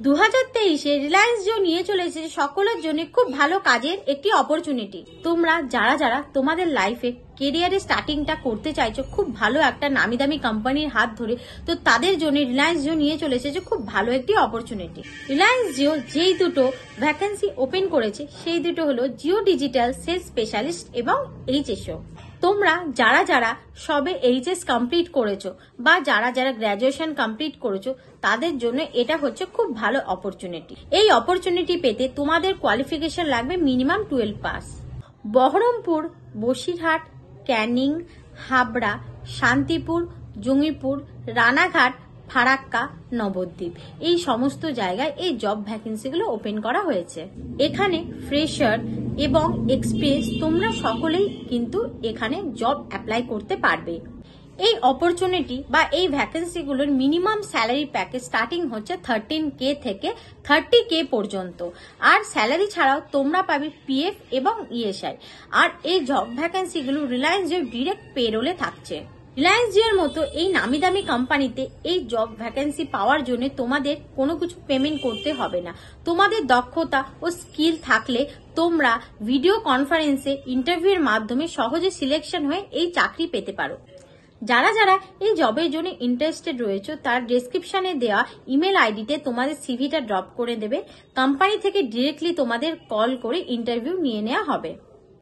2023-এ রিলায়েন্স জিও নিয়ে চলে এসেছে সকলের জন্য খুব ভালো কাজের একটি অপরচুনিটি। তোমরা যারা তোমাদের লাইফে কেরিয়ারে স্টার্টিংটা করতে চাইছো খুব ভালো একটা নামি দামি কোম্পানির হাত ধরে, তো তাদের জন্য রিলায়েন্স জিও নিয়ে চলে এসেছে খুব ভালো একটি অপরচুনিটি। রিলায়েন্স জিও যেই দুটো ভ্যাকেন্সি ওপেন করেছে সেই দুটো হলো জিও ডিজিটাল সেলস স্পেশালিস্ট এবং এইচএসও। তোমরা যারা সবে এইচএস কমপ্লিট করেছো বা যারা গ্র্যাজুয়েশন কমপ্লিট করেছো তাদের জন্য এটা হচ্ছে খুব ভালো অপরচুনিটি। এই অপরচুনিটি পেতে তোমাদের কোয়ালিফিকেশন লাগবে মিনিমাম 12 পাস। বহরমপুর, বসিরহাট, ক্যানিং, হাবড়া, শান্তিপুর, জঙ্গিপুর, রানাঘাট, ফারাক্কা, নবদ্বীপ এই সমস্ত জায়গায় এই জব ভ্যাকেন্সিগুলো ওপেন করা হয়েছে। এখানে ফ্রেশার এবং এক্সপিরিয়েন্স তোমরা সকলেই কিন্তু এখানে জব অ্যাপ্লাই করতে পারবে। এই অপরচুনিটি বা এই ভ্যাকেন্সিগুলোর মিনিমাম স্যালারি প্যাকেজ স্টার্টিং হচ্ছে 13K থেকে 30K পর্যন্ত। আর স্যালারি ছাড়াও তোমরা পাবে পিএফ এবং ইএসআই। আর এই জব ভ্যাকেন্সিগুলো রিলায়েন্স জিও ডিরেক্ট পেরোলে থাকছে। রিলায়েন্স জিওর মতো এই নামি দামি কোম্পানিতে এই জব ভ্যাকেন্সি পাওয়ার জন্য তোমাদের কোনো কিছু পেমেন্ট করতে হবে না। তোমাদের দক্ষতা ও স্কিল থাকলে তোমরা ভিডিও কনফারেন্সে ইন্টারভিউর মাধ্যমে সহজে সিলেকশন হয়ে এই চাকরি পেতে পারো। যারা এই জবের জন্য ইন্টারেস্টেড রয়েছে তার ডেসক্রিপশনে দেওয়া ইমেল আইডিতে তোমাদের সিভিটা ড্রপ করে দেবে। কোম্পানি থেকে ডিরেক্টলি তোমাদের কল করে ইন্টারভিউ নিয়ে নেওয়া হবে।